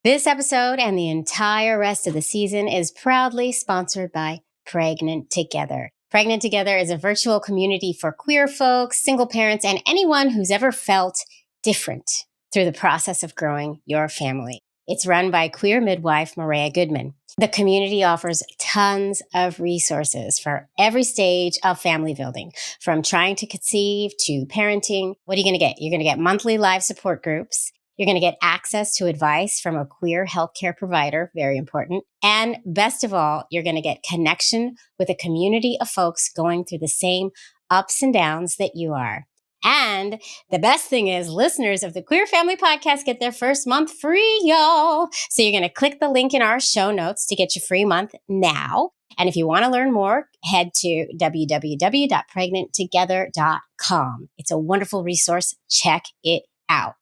This episode and the entire rest of the season is proudly sponsored by Pregnant Together. Pregnant Together is a virtual community for queer folks, single parents, and anyone who's ever felt different through the process of growing your family. It's run by queer midwife Maria Goodman. The community offers tons of resources for every stage of family building, from trying to conceive to parenting. What are you going to get? You're going to get monthly live support groups. You're going to get access to advice from a queer healthcare provider, very important. And best of all, you're going to get connection with a community of folks going through the same ups and downs that you are. And the best thing is listeners of the Queer Family Podcast get their first month free, y'all. So you're going to click the link in our show notes to get your free month now. And if you want to learn more, head to www.pregnanttogether.com. It's a wonderful resource. Check it out.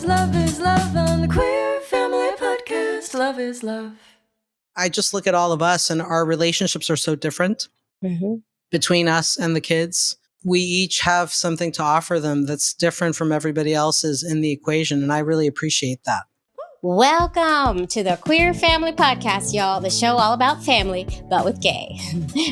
Love is love on the Queer Family Podcast. Love is love. I just look at all of us and our relationships are so different between us and the kids. We each have something to offer them that's different from everybody else's in the equation. And I really appreciate that. Welcome to the Queer Family Podcast, y'all. The show all about family, but with gay.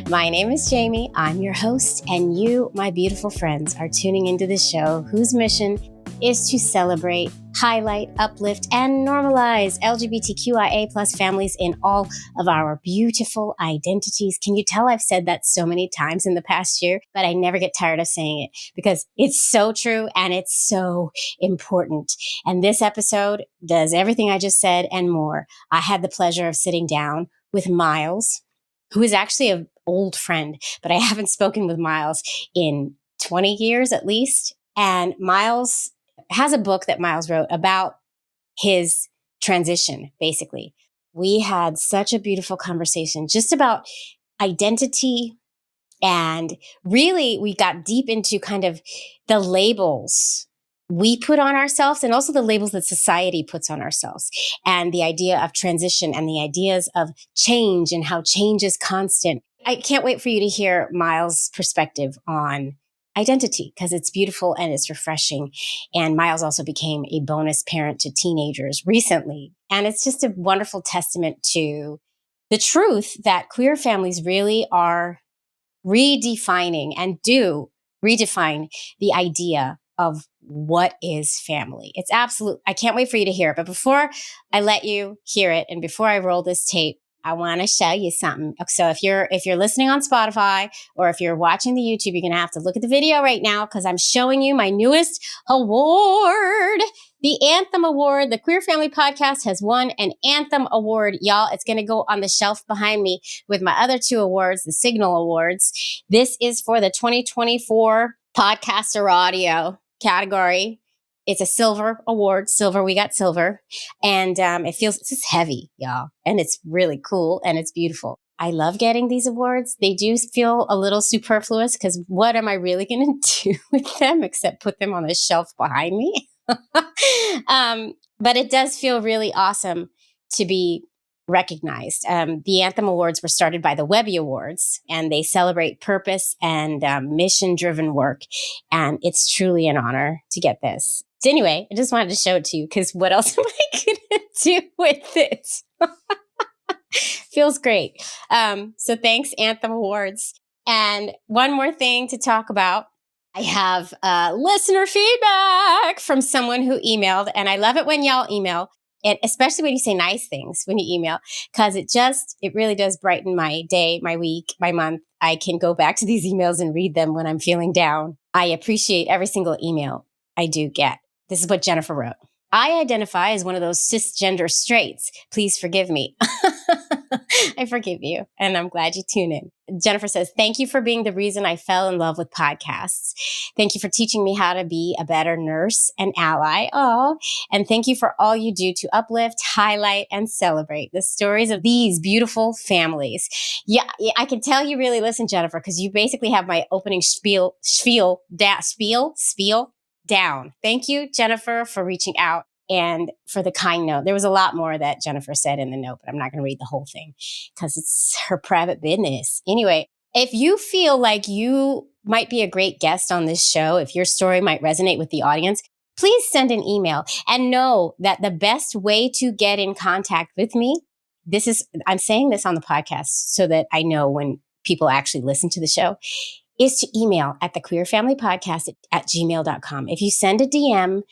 My name is Jaimie. I'm your host. And you, my beautiful friends, are tuning into this show whose mission is to celebrate, highlight, uplift, and normalize LGBTQIA plus families in all of our beautiful identities. Can you tell I've said that so many times in the past year, but I never get tired of saying it because it's so true and it's so important. And this episode does everything I just said and more. I had the pleasure of sitting down with Miles, who is actually an old friend, but I haven't spoken with Miles in 20 years at least. And Miles has a book that Miles wrote about his transition, basically. We had such a beautiful conversation just about identity. And really, we got deep into kind of the labels we put on ourselves and also the labels that society puts on ourselves and the idea of transition and the ideas of change and how change is constant. I can't wait for you to hear Miles' perspective on identity because it's beautiful and it's refreshing. And Miles also became a bonus parent to teenagers recently. And it's just a wonderful testament to the truth that queer families really are redefining and do redefine the idea of what is family. It's absolute. I can't wait for you to hear it. But before I let you hear it and before I roll this tape, I want to show you something. So if you're listening on Spotify or if you're watching the YouTube, you're going to have to look at the video right now because I'm showing you my newest award, the Anthem Award. The Queer Family Podcast has won an Anthem Award, y'all. It's going to go on the shelf behind me with my other two awards, the Signal Awards. This is for the 2024 Podcaster Audio category. It's a silver award. Silver, we got silver. And it's just heavy, y'all. And it's really cool and it's beautiful. I love getting these awards. They do feel a little superfluous because what am I really going to do with them except put them on the shelf behind me? But it does feel really awesome to be recognized. The Anthem Awards were started by the Webby Awards, and they celebrate purpose and mission-driven work. And it's truly an honor to get this. So anyway, I just wanted to show it to you because what else am I going to do with it? Feels great. So thanks, Anthem Awards. And one more thing to talk about. I have listener feedback from someone who emailed, and I love it when y'all email. And especially when you say nice things when you email, because it really does brighten my day, my week, my month. I can go back to these emails and read them when I'm feeling down. I appreciate every single email I do get. This is what Jennifer wrote. I identify as one of those cisgender straights. Please forgive me. I forgive you, and I'm glad you tune in. Jennifer says, thank you for being the reason I fell in love with podcasts. Thank you for teaching me how to be a better nurse and ally. Oh, and thank you for all you do to uplift, highlight, and celebrate the stories of these beautiful families. Yeah, I can tell you really listen, Jennifer, because you basically have my opening spiel down. Thank you, Jennifer, for reaching out and for the kind note. There was a lot more that Jennifer said in the note, but I'm not going to read the whole thing because it's her private business. Anyway, if you feel like you might be a great guest on this show, if your story might resonate with the audience, please send an email and know that the best way to get in contact with me, I'm saying this on the podcast so that I know when people actually listen to the show, is to email at thequeerfamilypodcast at gmail.com. If you send a DM,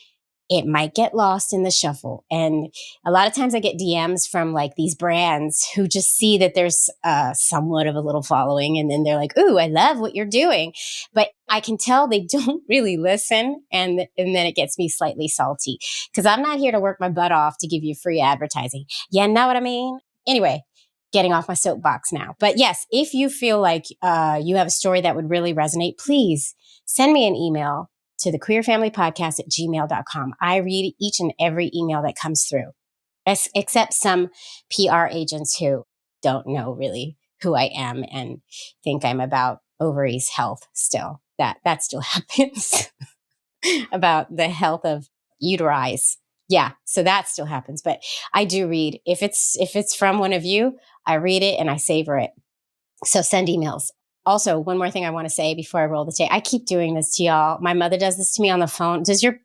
it might get lost in the shuffle. And a lot of times I get DMs from like these brands who just see that there's somewhat of a little following. And then they're like, ooh, I love what you're doing. But I can tell they don't really listen. And then it gets me slightly salty because I'm not here to work my butt off to give you free advertising. You know what I mean? Anyway, getting off my soapbox now. But yes, if you feel like you have a story that would really resonate, please send me an email to thequeerfamilypodcast at gmail.com. I read each and every email that comes through, except some PR agents who don't know really who I am and think I'm about ovaries health still. That still happens. About the health of uteris. Yeah, so that still happens. But I do read. If it's from one of you, I read it and I savor it. So send emails. Also, one more thing I want to say before I roll the tape. I keep doing this to y'all. My mother does this to me on the phone. Does your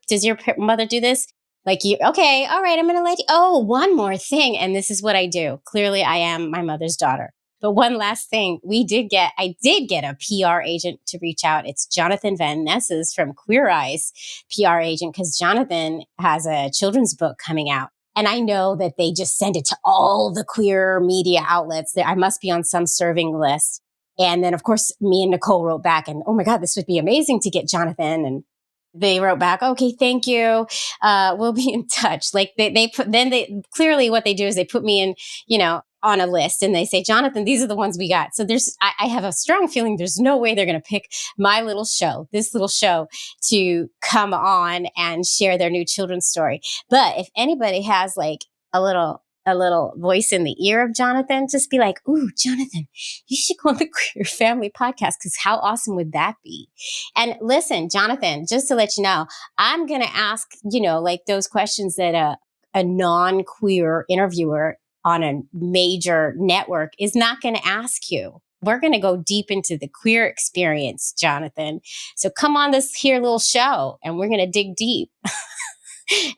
mother do this? Like okay, all right, I'm going to let you. Oh, one more thing. And this is what I do. Clearly, I am my mother's daughter. But one last thing, I did get a PR agent to reach out. It's Jonathan Van Ness's from Queer Eyes PR agent, because Jonathan has a children's book coming out. And I know that they just send it to all the queer media outlets. That I must be on some serving list. And then, of course, me and Nicole wrote back and, oh my God, this would be amazing to get Jonathan. And they wrote back, okay, thank you. We'll be in touch. Like they clearly what they do is they put me in, on a list and they say, Jonathan, these are the ones we got. So I have a strong feeling there's no way they're going to pick this little show to come on and share their new children's story. But if anybody has like a little voice in the ear of Jonathan, just be like, ooh, Jonathan, you should go on the Queer Family Podcast, because how awesome would that be? And listen, Jonathan, just to let you know, I'm going to ask, like those questions that a non-queer interviewer on a major network is not going to ask you. We're going to go deep into the queer experience, Jonathan. So come on this here little show and we're going to dig deep.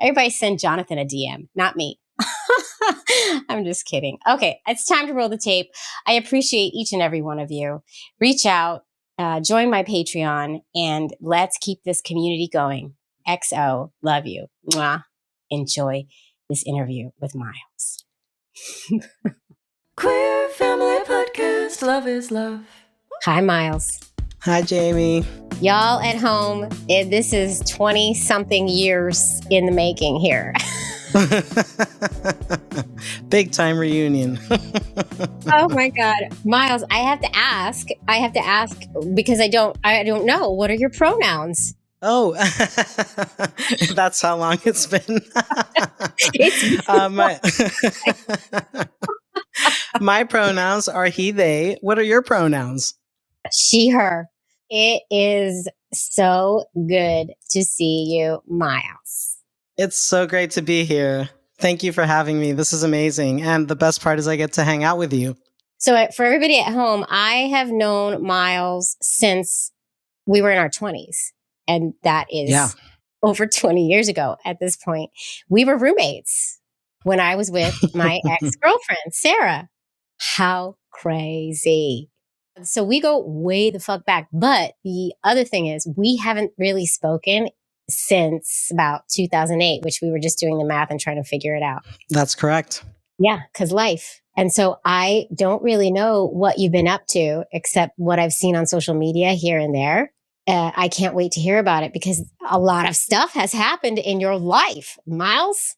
Everybody send Jonathan a DM, not me. I'm just kidding. Okay, it's time to roll the tape. I appreciate each and every one of you. Reach out, join my Patreon, and let's keep this community going. XO, love you. Mwah. Enjoy this interview with Miles. Queer Family Podcast, love is love. Hi, Miles. Hi, Jaimie. Y'all at home, this is 20-something years in the making here. Big time reunion. Oh my God. Miles, I have to ask because I don't know. What are your pronouns? Oh, that's how long it's been. My pronouns are he, they. What are your pronouns? She, her. It is so good to see you, Miles. It's so great to be here. Thank you for having me. This is amazing. And the best part is I get to hang out with you. So for everybody at home, I have known Miles since we were in our 20s. And that is over 20 years ago at this point. We were roommates when I was with my ex-girlfriend, Sarah. How crazy. So we go way the fuck back. But the other thing is we haven't really spoken since about 2008, which we were just doing the math and trying to figure it out. That's correct. Yeah, because life. And so I don't really know what you've been up to, except what I've seen on social media here and there. I can't wait to hear about it because a lot of stuff has happened in your life, Miles.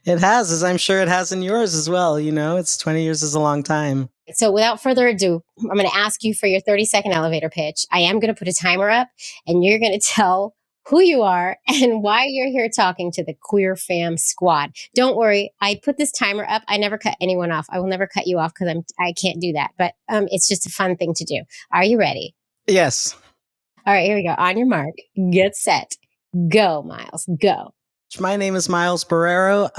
It has, as I'm sure it has in yours as well. It's 20 years is a long time. So without further ado, I'm going to ask you for your 30-second elevator pitch. I am going to put a timer up and you're going to tell who you are and why you're here talking to the Queer Fam Squad. Don't worry. I put this timer up. I never cut anyone off. I will never cut you off because I can't do that. But it's just a fun thing to do. Are you ready? Yes. All right, here we go. On your mark, get set, go, Miles, go. My name is Miles Borrero.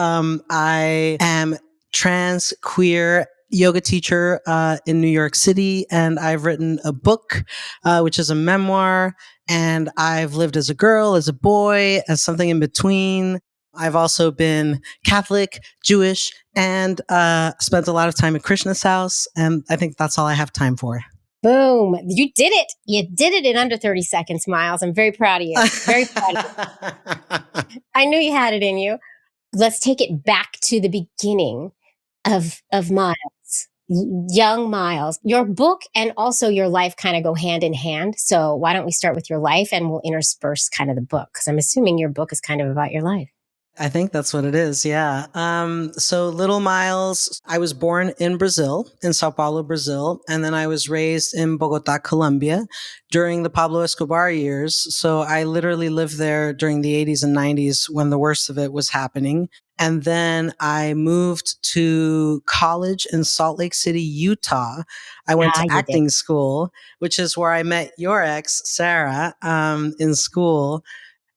I am trans, queer, yoga teacher in New York City, and I've written a book, which is a memoir. And I've lived as a girl, as a boy, as something in between. I've also been Catholic, Jewish, and spent a lot of time at Krishna's house. And I think that's all I have time for. Boom. You did it. You did it in under 30 seconds, Miles. I'm very proud of you. Very proud of you. I knew you had it in you. Let's take it back to the beginning of Miles, young Miles. Your book and also your life kind of go hand in hand. So why don't we start with your life and we'll intersperse kind of the book? Because I'm assuming your book is kind of about your life. I think that's what it is. Yeah. So little Miles, I was born in Brazil, in Sao Paulo, Brazil. And then I was raised in Bogota, Colombia during the Pablo Escobar years. So I literally lived there during the 80s and 90s when the worst of it was happening. And then I moved to college in Salt Lake City, Utah. I went to acting school, which is where I met your ex, Sarah, in school.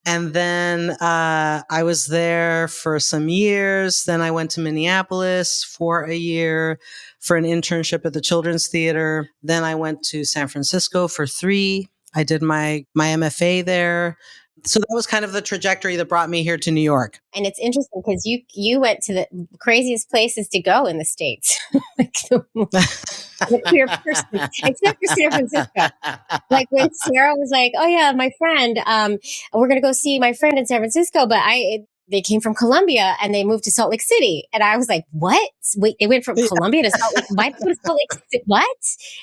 And then I was there for some years. Then I went to Minneapolis for a year for an internship at the Children's Theater. Then I went to San Francisco for 3. I did my MFA there. So that was kind of the trajectory that brought me here to New York. And it's interesting because you went to the craziest places to go in the States. Like the queer person, except for San Francisco. Like when Sarah was like, "Oh yeah, my friend, we're gonna go see my friend in San Francisco," but they came from Colombia and they moved to Salt Lake City, and I was like, "What? Wait, they went from Colombia to Salt Lake? Why did they go to Salt Lake City? What?"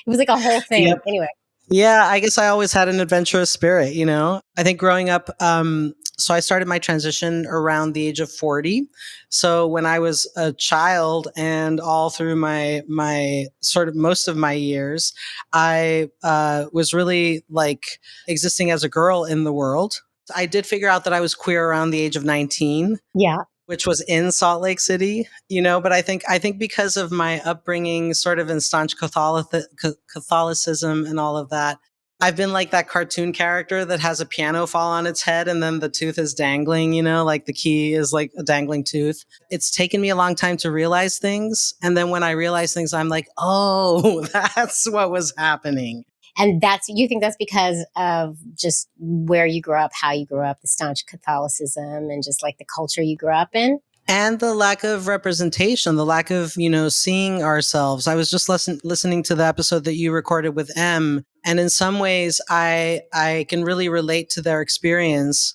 It was like a whole thing. Yep. Anyway. Yeah, I guess I always had an adventurous spirit, you know. I think growing up, so I started my transition around the age of 40. So when I was a child and all through my sort of most of my years, I was really like existing as a girl in the world. I did figure out that I was queer around the age of 19. Yeah. Which was in Salt Lake City, you know, but I think because of my upbringing, sort of in staunch Catholicism and all of that, I've been like that cartoon character that has a piano fall on its head and then the tooth is dangling, you know, like the key is like a dangling tooth. It's taken me a long time to realize things. And then when I realize things, I'm like, oh, that's what was happening. And you think that's because of just where you grew up, how you grew up, the staunch Catholicism, and just like the culture you grew up in? And the lack of representation, the lack of, you know, seeing ourselves. I was just listening to the episode that you recorded with M. And in some ways, I can really relate to their experience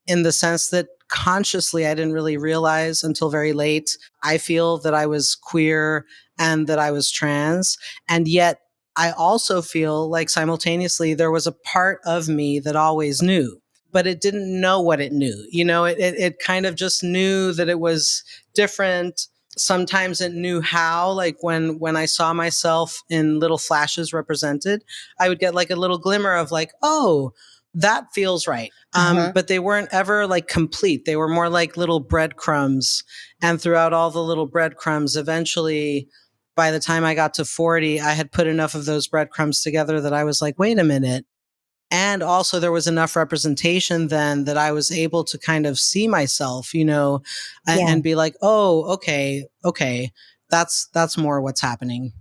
in the sense that consciously, I didn't really realize until very late. I feel that I was queer and that I was trans. And yet, I also feel like simultaneously there was a part of me that always knew, but it didn't know what it knew. You know, it kind of just knew that it was different. Sometimes it knew how, like when I saw myself in little flashes represented, I would get like a little glimmer of like, oh, that feels right. But they weren't ever like complete. They were more like little breadcrumbs. And throughout all the little breadcrumbs, eventually, by the time I got to 40, I had put enough of those breadcrumbs together that I was like, wait a minute. And also there was enough representation then that I was able to kind of see myself, you know, and be like, oh, okay, that's more what's happening.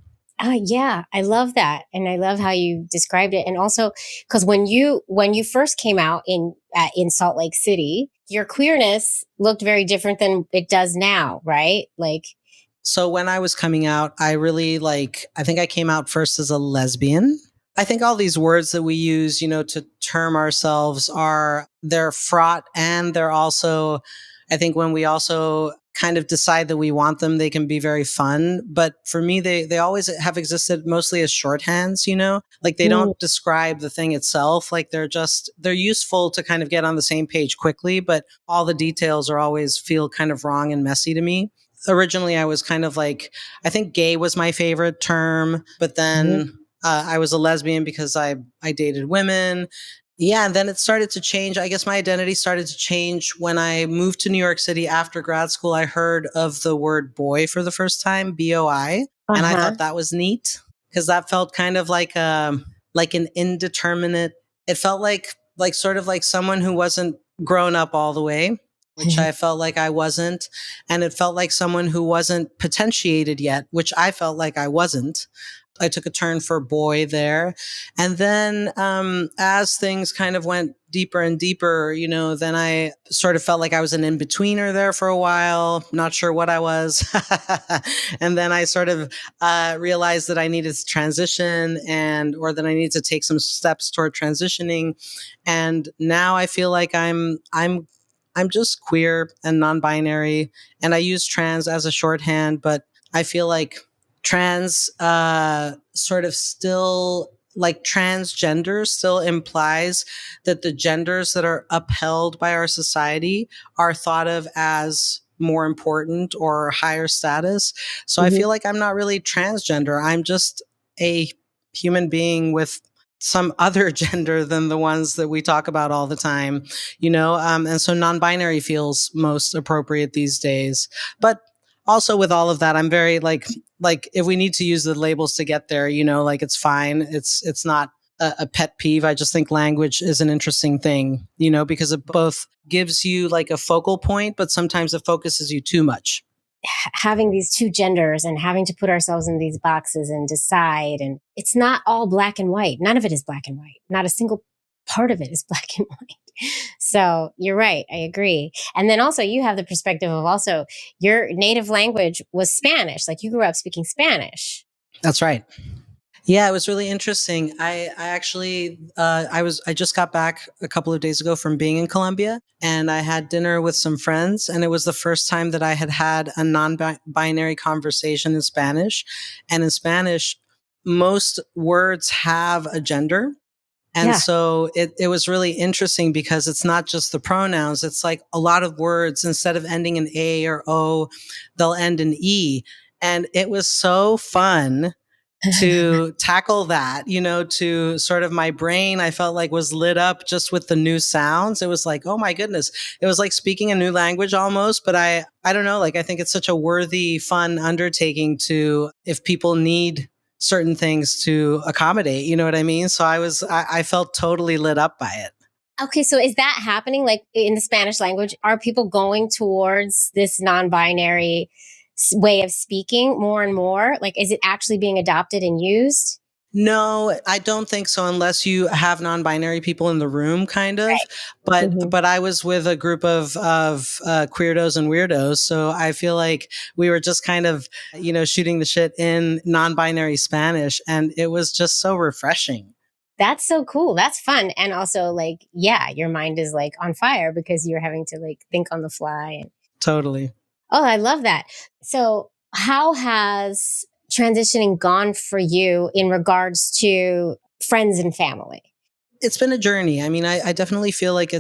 Yeah, I love that. And I love how you described it. And also because when you first came out in Salt Lake City, your queerness looked very different than it does now, right? Like, so when I was coming out, I really I think I came out first as a lesbian. I think all these words that we use, you know, to term ourselves they're fraught, and they're also, I think when we also kind of decide that we want them, they can be very fun. But for me, they always have existed mostly as shorthands, you know, like they don't describe the thing itself. Like they're useful to kind of get on the same page quickly, but all the details always feel kind of wrong and messy to me. Originally, I was kind of like, I think gay was my favorite term, but then I was a lesbian because I dated women. Yeah, and then it started to change. I guess my identity started to change when I moved to New York City after grad school. I heard of the word boy for the first time, BOI, and I thought that was neat because that felt kind of like an indeterminate. It felt like sort of like someone who wasn't grown up all the way. which I felt like I wasn't. And it felt like someone who wasn't potentiated yet, which I felt like I wasn't. I took a turn for boy there. And then as things kind of went deeper and deeper, then I sort of felt like I was an in-betweener there for a while, not sure what I was. And then I sort of realized that I needed to transition or that I needed to take some steps toward transitioning. And now I feel like I'm just queer and non-binary, and I use trans as a shorthand, but I feel like trans sort of still, like transgender still implies that the genders that are upheld by our society are thought of as more important or higher status. So I feel like I'm not really transgender. I'm just a human being with some other gender than the ones that we talk about all the time, and so non-binary feels most appropriate these days. But also with all of that, I'm very like if we need to use the labels to get there, like it's fine. It's not a pet peeve. I just think language is an interesting thing, because it both gives you like a focal point, but sometimes it focuses you too much. Having these two genders and having to put ourselves in these boxes and decide. And it's not all black and white. None of it is black and white. Not a single part of it is black and white. So you're right. I agree. And then also you have the perspective of also your native language was Spanish. Like you grew up speaking Spanish. That's right. Yeah, it was really interesting. I actually, I just got back a couple of days ago from being in Colombia, and I had dinner with some friends, and it was the first time that I had a non-binary conversation in Spanish. And in Spanish, most words have a gender. And so it was really interesting because it's not just the pronouns. It's like a lot of words, instead of ending in A or O, they'll end in E. And it was so fun to tackle that, to sort of my brain, I felt like was lit up just with the new sounds. It was like, oh my goodness. It was like speaking a new language almost, but I don't know, like I think it's such a worthy, fun undertaking if people need certain things to accommodate, you know what I mean? So I felt totally lit up by it. Okay, so is that happening like in the Spanish language? Are people going towards this non-binary way of speaking more and more? Like, is it actually being adopted and used? No, I don't think so, unless you have non-binary people in the room, kind of. Right. But I was with a group of queerdos and weirdos, so I feel like we were just kind of, shooting the shit in non-binary Spanish, and it was just so refreshing. That's so cool. That's fun. And also like, yeah, your mind is like on fire because you're having to like think on the fly. Totally. Oh, I love that. So how has transitioning gone for you in regards to friends and family? It's been a journey. I mean, I definitely feel like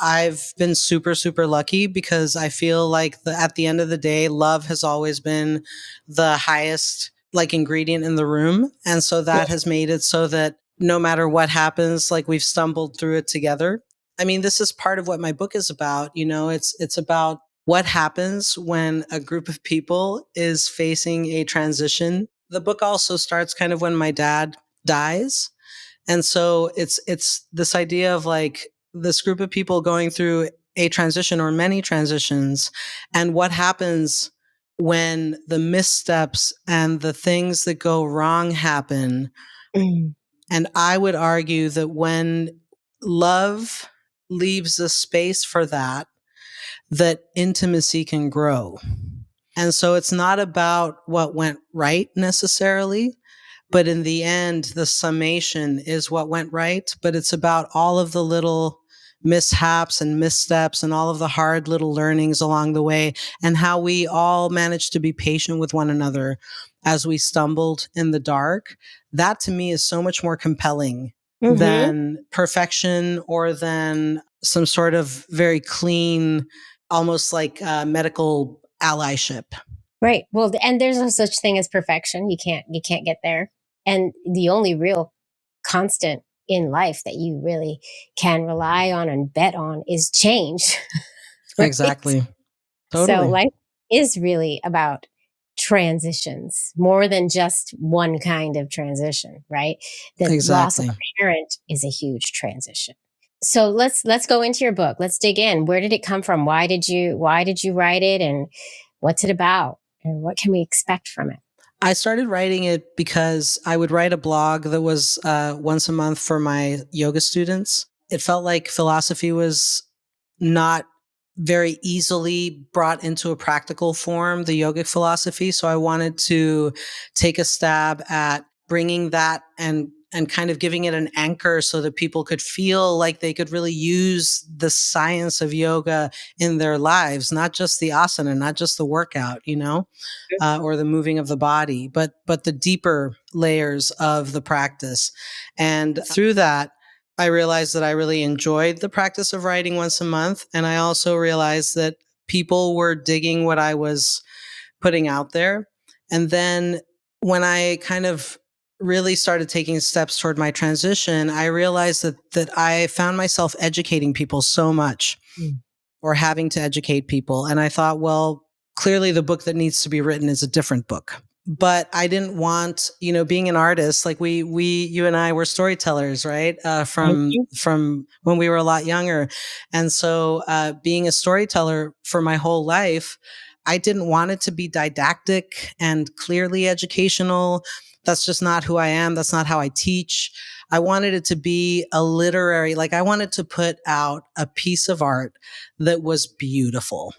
I've been super, super lucky because I feel like at the end of the day, love has always been the highest like ingredient in the room. And so that has made it so that no matter what happens, like we've stumbled through it together. I mean, this is part of what my book is about. It's about what happens when a group of people is facing a transition. The book also starts kind of when my dad dies. And so it's this idea of like this group of people going through a transition or many transitions, and what happens when the missteps and the things that go wrong happen. And I would argue that when love leaves a space for that intimacy can grow. And so it's not about what went right necessarily, but in the end, the summation is what went right. But it's about all of the little mishaps and missteps and all of the hard little learnings along the way, and how we all managed to be patient with one another as we stumbled in the dark. That to me is so much more compelling than perfection or than some sort of very clean, almost like medical allyship. Right. Well, and there's no such thing as perfection. You can't get there. And the only real constant in life that you really can rely on and bet on is change. Right? Exactly. Totally. So life is really about transitions more than just one kind of transition, right? The loss of a parent is a huge transition. So let's go into your book. Let's dig in. Where did it come from? Why did you write it, and what's it about, and what can we expect from it? I started writing it because I would write a blog that was once a month for my yoga students. It felt like philosophy was not very easily brought into a practical form, the yogic philosophy. So I wanted to take a stab at bringing that and kind of giving it an anchor so that people could feel like they could really use the science of yoga in their lives, not just the asana, not just the workout, or the moving of the body, but the deeper layers of the practice. And through that, I realized that I really enjoyed the practice of writing once a month. And I also realized that people were digging what I was putting out there. And then when I kind of really started taking steps toward my transition, I realized that I found myself educating people so much or having to educate people. And I thought, well, clearly the book that needs to be written is a different book. But I didn't want, being an artist, like you and I were storytellers, right? From when we were a lot younger. And so, being a storyteller for my whole life, I didn't want it to be didactic and clearly educational. That's just not who I am. That's not how I teach. I wanted it to be a literary, like I wanted to put out a piece of art that was beautiful,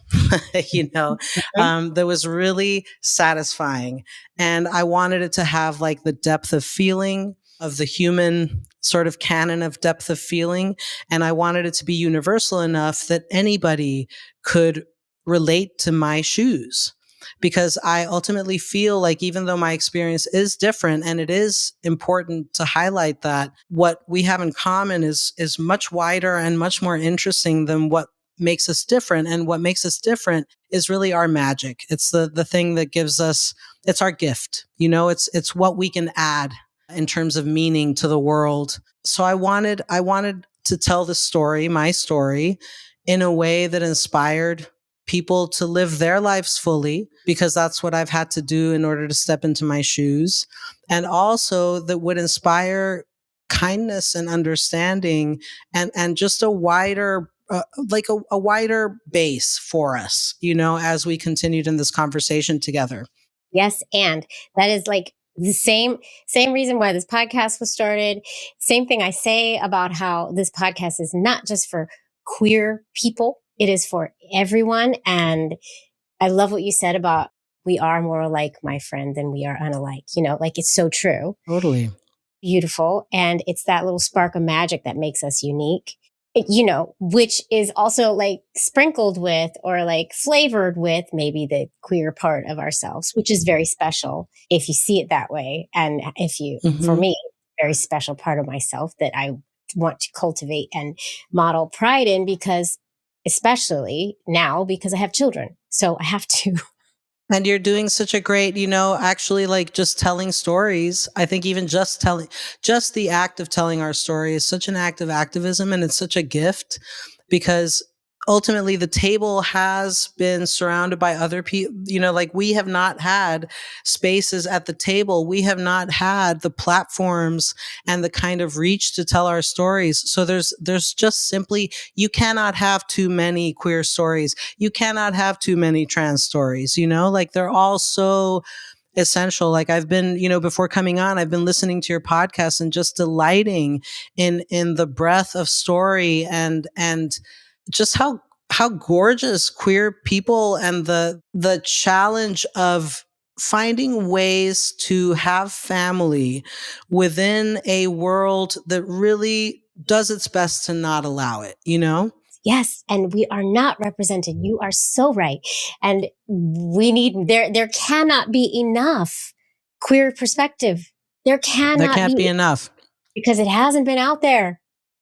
that was really satisfying. And I wanted it to have like the depth of feeling of the human sort of canon of depth of feeling. And I wanted it to be universal enough that anybody could relate to my shoes. Because I ultimately feel like even though my experience is different, and it is important to highlight that, what we have in common is much wider and much more interesting than what makes us different. And what makes us different is really our magic. It's the thing that gives us, it's our gift. It's what we can add in terms of meaning to the world. So I wanted to tell the story, my story, in a way that inspired people to live their lives fully, because that's what I've had to do in order to step into my shoes. And also that would inspire kindness and understanding and just a wider, a wider base for us, as we continued in this conversation together. Yes. And that is like the same reason why this podcast was started. Same thing I say about how this podcast is not just for queer people. It is for everyone. And I love what you said about we are more alike, my friend, than we are unalike. Like it's so true. Totally. Beautiful. And it's that little spark of magic that makes us unique, which is also like sprinkled with or like flavored with maybe the queer part of ourselves, which is very special if you see it that way. And if you, for me, very special part of myself that I want to cultivate and model pride in, because especially now, because I have children. So I have to. And you're doing such a great, actually like just telling stories. I think even just the act of telling our story is such an act of activism, and it's such a gift, because ultimately the table has been surrounded by other people. Like we have not had spaces at the table. We have not had the platforms and the kind of reach to tell our stories. So there's just simply, you cannot have too many queer stories. You cannot have too many trans stories, like they're all so essential. Like I've been, before coming on, I've been listening to your podcast and just delighting in the breadth of story and just how gorgeous queer people and the challenge of finding ways to have family within a world that really does its best to not allow it, Yes. And we are not represented. You are so right. And we need, there cannot be enough queer perspective. There can't be enough, because it hasn't been out there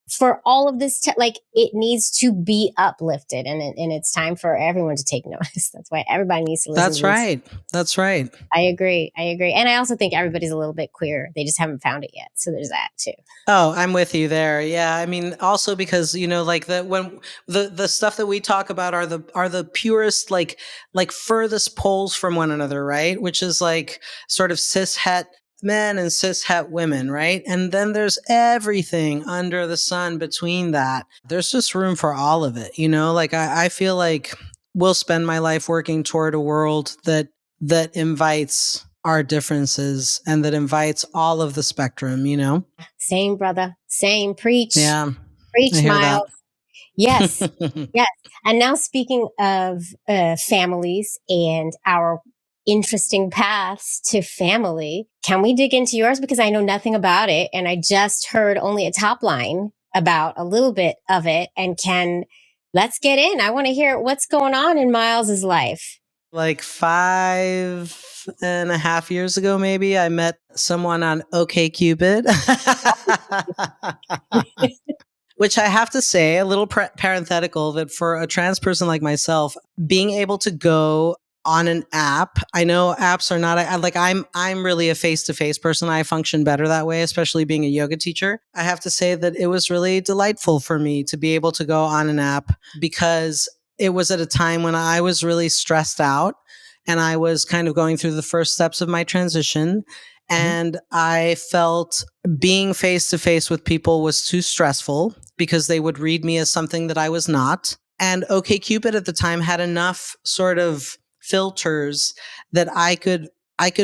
for all of this. Like it needs to be uplifted, and it's time for everyone to take notice. That's why everybody needs to listen. That's right. That's right. I agree. And I also think everybody's a little bit queer. They just haven't found it yet. So there's that too. Oh, I'm with you there. Yeah. I mean, also because, like when the stuff that we talk about are the purest, like furthest poles from one another, right? Which is like sort of cis het men and cishet women, right? And then there's everything under the sun between that. There's just room for all of it, Like I feel like we'll spend my life working toward a world that invites our differences and that invites all of the spectrum. Same, brother. Same. Preach. Yeah, I Preach, hear that. Miles. Yes. Yes. And now speaking of families and our interesting paths to family, can we dig into yours? Because I know nothing about it. And I just heard only a top line about a little bit of it. And let's get in. I want to hear what's going on in Miles's life. Like 5.5 years ago, maybe, I met someone on OkCupid. Which I have to say, a little parenthetical, that for a trans person like myself, being able to go on an app, I know apps are not I'm really a face-to-face person. I function better that way, especially being a yoga teacher. I have to say that it was really delightful for me to be able to go on an app, because it was at a time when I was really stressed out and I was kind of going through the first steps of my transition. And I felt being face to face with people was too stressful because they would read me as something that I was not. And OkCupid at the time had enough sort of filters that I could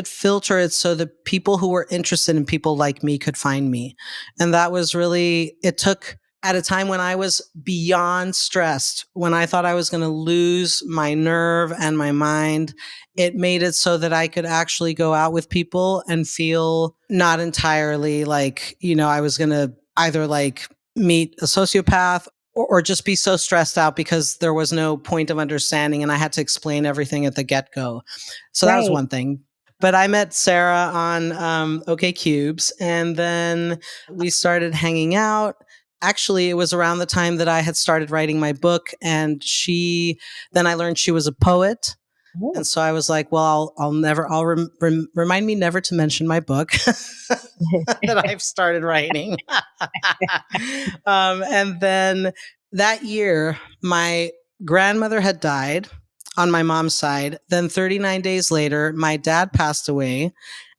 filter it so that people who were interested in people like me could find me. And that was really, it took, at a time when I was beyond stressed, when I thought I was going to lose my nerve and my mind, it made it so that I could actually go out with people and feel not entirely like, I was going to either like meet a sociopath or just be so stressed out because there was no point of understanding and I had to explain everything at the get-go. So that was one thing. But I met Sarah on OkCubes, and then we started hanging out. Actually, it was around the time that I had started writing my book, and then I learned she was a poet. Ooh. And so I was like, well, I'll remind me never to mention my book that I've started writing. And then that year, my grandmother had died on my mom's side. Then 39 days later, my dad passed away.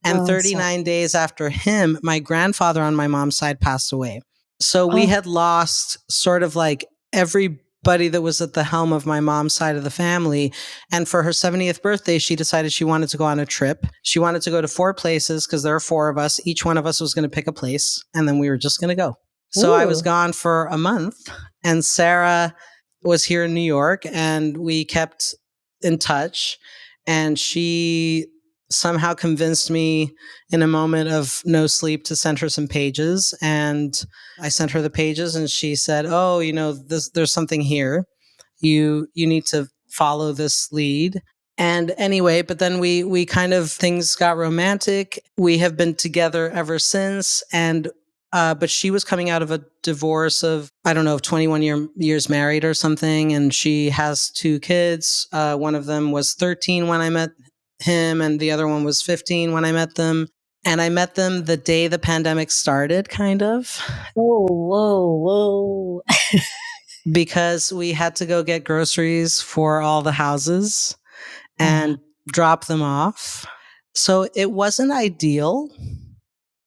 And 39 days after him, my grandfather on my mom's side passed away. So we had lost sort of like everybody that was at the helm of my mom's side of the family. And for her 70th birthday, she decided she wanted to go on a trip. She wanted to go to 4 places because there are 4 of us. Each one of us was going to pick a place, and then we were just going to go. So I was gone for a month, and Sarah was here in New York, and we kept in touch. And she somehow convinced me in a moment of no sleep to send her some pages. And I sent her the pages, and she said, oh, there's something here. You need to follow this lead. And anyway, but then we kind of, things got romantic. We have been together ever since. And but she was coming out of a divorce of, I don't know, 21 years married or something. And she has 2 kids. One of them was 13 when I met him, and the other one was 15 when I met them. And I met them the day the pandemic started, kind of. Whoa. Because we had to go get groceries for all the houses and drop them off. So it wasn't ideal.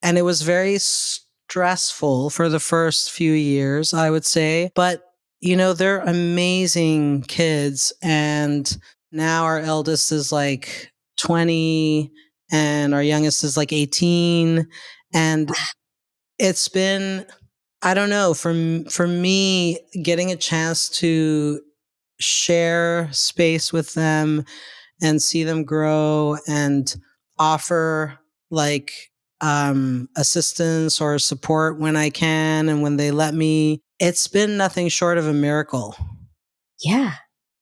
And it was very stressful for the first few years, I would say. But, they're amazing kids. And now our eldest is like 20 and our youngest is like 18. And it's been, I don't know, for me, getting a chance to share space with them and see them grow and offer like assistance or support when I can and when they let me, it's been nothing short of a miracle. Yeah.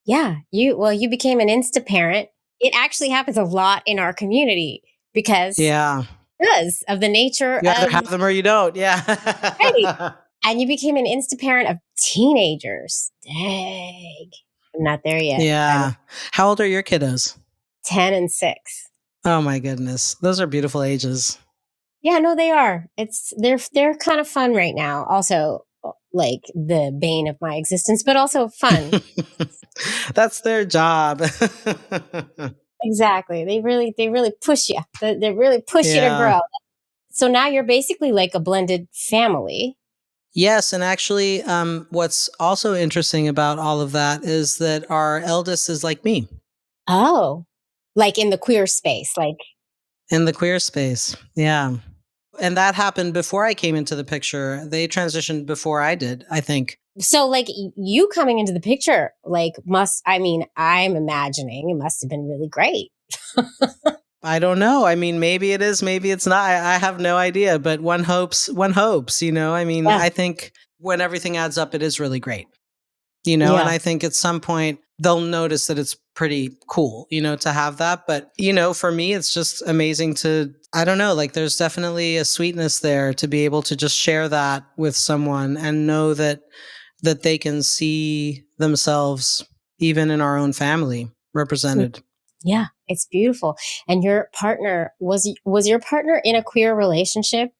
You became an instaparent. It actually happens a lot in our community because of the nature you either have them or you don't. Yeah. Right. And you became an instaparent of teenagers. Dang. I'm not there yet. Yeah. How old are your kiddos? 10 and 6. Oh my goodness. Those are beautiful ages. Yeah, no, they are. They're kind of fun right now. Also, like the bane of my existence, but also fun. That's their job. Exactly. They really push you. They really push you to grow. So now you're basically like a blended family. Yes. And actually, what's also interesting about all of that is that our eldest is like me. Oh, like in the queer space, like In the queer space. Yeah. And that happened before I came into the picture. They transitioned before I did, I think. so. Like you coming into the picture, like I'm imagining it must have been really great. I don't know. I mean, maybe it is, maybe it's not. I have no idea, but one hopes, I mean, Yeah, I think when everything adds up, it is really great, and yeah. I think at some point they'll notice that it's pretty cool, to have that. But, for me, it's just amazing I don't know, like there's definitely a sweetness there to be able to just share that with someone and know that they can see themselves even in our own family represented. Yeah, it's beautiful. And your partner was your partner in a queer relationship?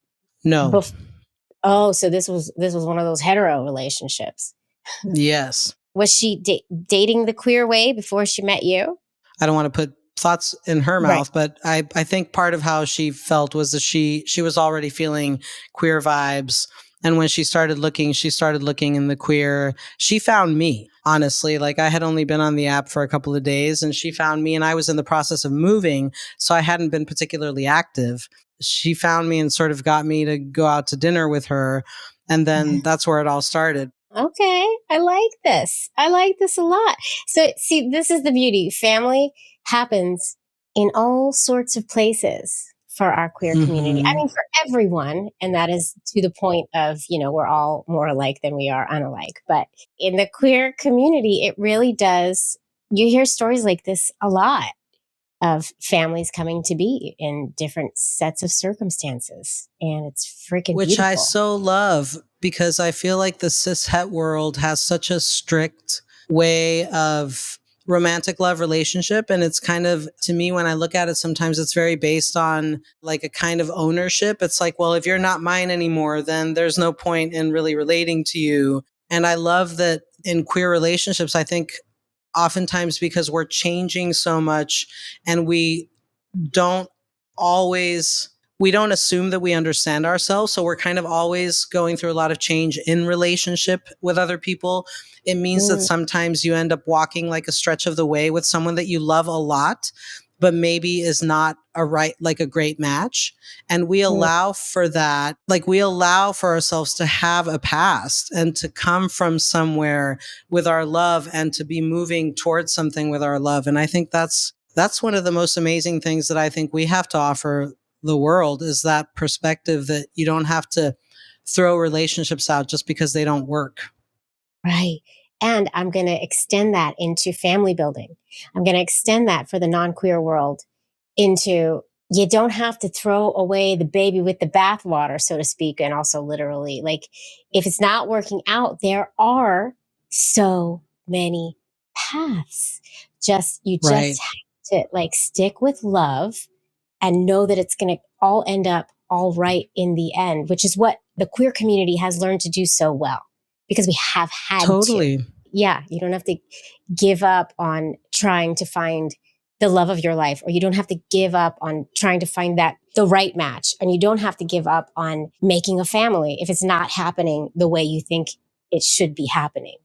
No. Bef- oh, so this was one of those hetero relationships. Yes. Was she dating the queer way before she met you? I don't want to put thoughts in her Right. mouth, but I think part of how she felt was that she was already feeling queer vibes. And when she started looking in the queer, she found me, honestly. Like I had only been on the app for a couple of days and she found me and I was in the process of moving. So I hadn't been particularly active. She found me and sort of got me to go out to dinner with her. And then that's where it all started. Okay, I like this. I like this a lot. So, see, this is the beauty. Family happens in all sorts of places for our queer community. I Hmm. mean, for everyone. And that is to the point of, we're all more alike than we are unalike. But in the queer community, it really does. You hear stories like this a lot of families coming to be in different sets of circumstances. And it's freaking Which I beautiful. so love because I feel like the cishet world has such a strict way of romantic love relationship. And it's kind of, to me, when I look at it, sometimes it's very based on like a kind of ownership. It's like, well, if you're not mine anymore, then there's no point in really relating to you. And I love that in queer relationships, I think oftentimes because we're changing so much and don't always we don't assume that we understand ourselves, so we're kind of always going through a lot of change in relationship with other people. It means that Mm, sometimes you end up walking like a stretch of the way with someone that you love a lot but maybe is not a great match, and we mm, allow for that. Like we allow for ourselves to have a past and to come from somewhere with our love and to be moving towards something with our love. And I think that's one of the most amazing things that I think we have to offer the world, is that perspective that you don't have to throw relationships out just because they don't work. right. And I'm going to extend that into family building. I'm going to extend that for the non-queer world into you don't have to throw away the baby with the bathwater, so to speak, and also literally. Like if it's not working out, there are so many paths. You just Right. have to like stick with love and know that it's going to all end up all right in the end, which is what the queer community has learned to do so well because we have had to. Totally. Yeah, you don't have to give up on trying to find the love of your life, or you don't have to give up on trying to find the right match, and you don't have to give up on making a family if it's not happening the way you think it should be happening.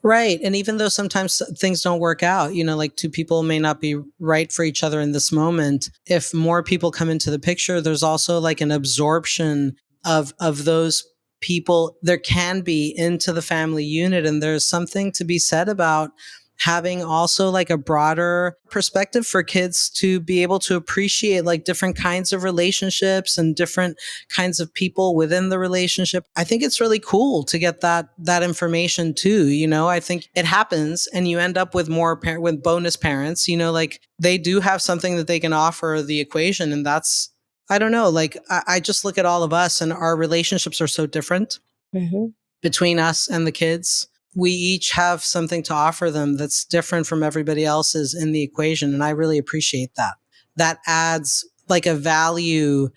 Right. And even though sometimes things don't work out, like two people may not be right for each other in this moment, if more people come into the picture, there's also like an absorption of those people there can be into the family unit. And there's something to be said about having also like a broader perspective for kids to be able to appreciate like different kinds of relationships and different kinds of people within the relationship. I think it's really cool to get that information too. I think it happens and you end up with with bonus parents, like they do have something that they can offer the equation. And that's, I don't know, like I just look at all of us and our relationships are so different Mm-hmm. between us and the kids. We each have something to offer them that's different from everybody else's in the equation. And I really appreciate that. That adds like a value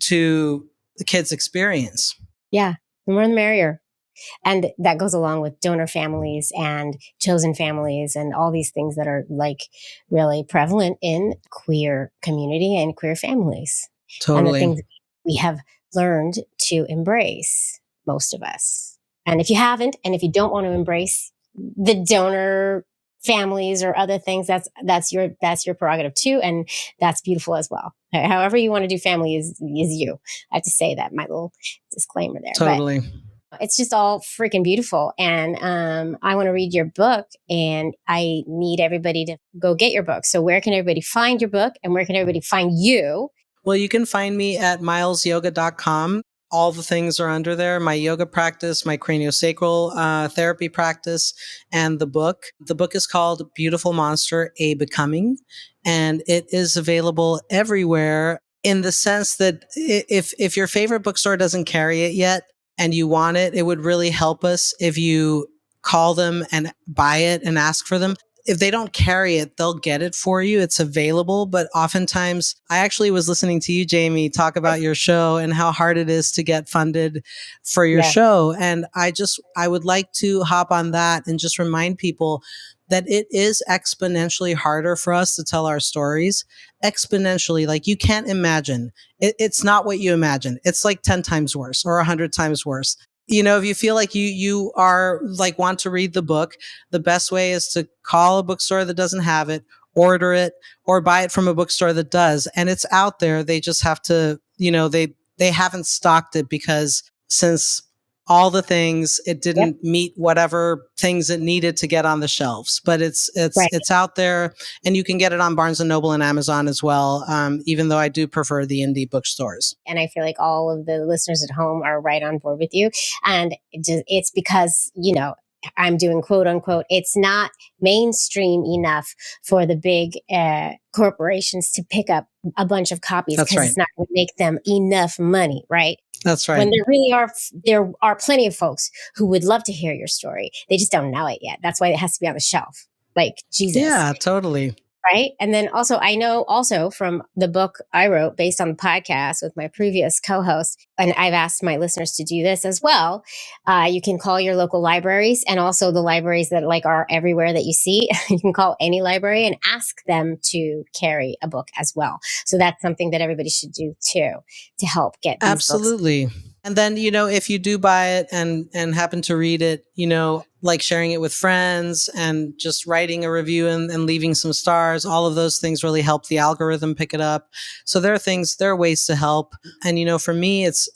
to the kids' experience. Yeah, the more the merrier. And that goes along with donor families and chosen families and all these things that are like really prevalent in queer community and queer families. And the Totally. things we have learned to embrace, most of us. And if you haven't, and if you don't want to embrace the donor families or other things, that's your prerogative too. And that's beautiful as well. However you want to do family is you. I have to say that, my little disclaimer there. Totally. But it's just all freaking beautiful. And I want to read your book, and I need everybody to go get your book. So where can everybody find your book, and where can everybody find you? Well, you can find me at milesyoga.com. All the things are under there: my yoga practice, my craniosacral therapy practice, and the book. The book is called Beautiful Monster, A Becoming, and it is available everywhere, in the sense that if your favorite bookstore doesn't carry it yet and you want it, it would really help us if you call them and buy it and ask for them. If they don't carry it, they'll get it for you. It's available. But oftentimes, I actually was listening to you, Jaimie, talk about your show and how hard it is to get funded for your show. And I would like to hop on that and just remind people that it is exponentially harder for us to tell our stories. Exponentially, like you can't imagine. It's not what you imagine. It's like 10 times worse or 100 times worse. You know, if you feel like you are like want to read the book, the best way is to call a bookstore that doesn't have it, order it, or buy it from a bookstore that does. And it's out there. They just have to, they haven't stocked it because since all the things, it didn't meet whatever things it needed to get on the shelves. But it's out there, and you can get it on Barnes & Noble and Amazon as well, even though I do prefer the indie bookstores. And I feel like all of the listeners at home are right on board with you. And it's because, I'm doing quote unquote, it's not mainstream enough for the big corporations to pick up a bunch of copies, because it's not going to make them enough money, right? That's right. When there are plenty of folks who would love to hear your story. They just don't know it yet. That's why it has to be on the shelf. Like, Jesus. Yeah, totally. Right. And then also, I know also from the book I wrote based on the podcast with my previous co-host, and I've asked my listeners to do this as well. You can call your local libraries, and also the libraries that are everywhere that you see. You can call any library and ask them to carry a book as well. So that's something that everybody should do too, to help get these Absolutely. books. And then, if you do buy it and happen to read it, like sharing it with friends and just writing a review and leaving some stars, all of those things really help the algorithm pick it up. So there are ways to help. And, for me, it's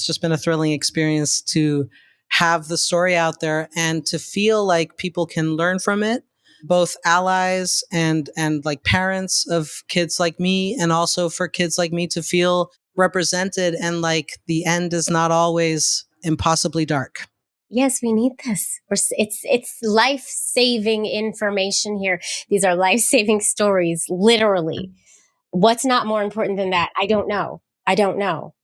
just been a thrilling experience to have the story out there and to feel like people can learn from it, both allies and like parents of kids like me, and also for kids like me to feel represented and like the end is not always impossibly dark. Yes, we need this. It's life-saving information here. These are life-saving stories, literally. What's not more important than that? I don't know.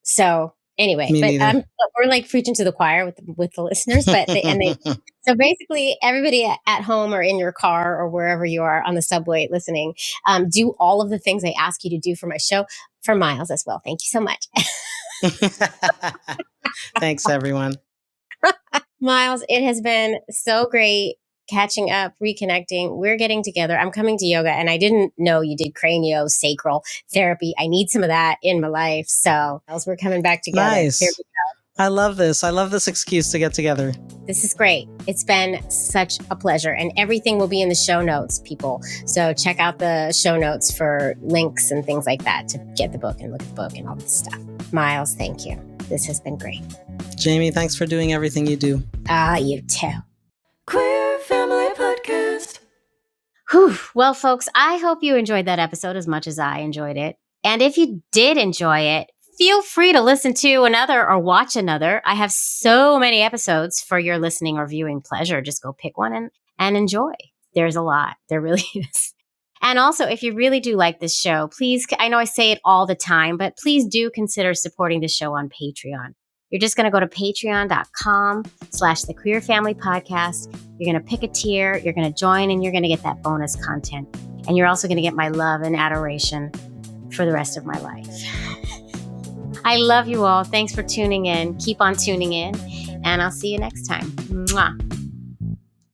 So anyway, but we're like preaching to the choir with the listeners. But so basically, everybody at home or in your car or wherever you are on the subway listening, do all of the things I ask you to do for my show for Miles as well. Thank you so much. Thanks, everyone. Miles, it has been so great catching up, reconnecting. We're getting together. I'm coming to yoga, and I didn't know you did craniosacral therapy. I need some of that in my life. So we're coming back together. Nice. Here we go. I love this. I love this excuse to get together. This is great. It's been such a pleasure. And everything will be in the show notes, people. So check out the show notes for links and things like that to get the book and look at the book and all this stuff. Miles, thank you. This has been great. Jaimie, thanks for doing everything you do. You too. Queer Family Podcast. Whew. Well, folks, I hope you enjoyed that episode as much as I enjoyed it. And if you did enjoy it, feel free to listen to another or watch another. I have so many episodes for your listening or viewing pleasure. Just go pick one and enjoy. There's a lot. There really is. And also, if you really do like this show, please, I know I say it all the time, but please do consider supporting the show on Patreon. You're just going to go to patreon.com/The Queer Family Podcast. You're going to pick a tier, you're going to join, and you're going to get that bonus content. And you're also going to get my love and adoration for the rest of my life. I love you all. Thanks for tuning in. Keep on tuning in, and I'll see you next time. Mwah.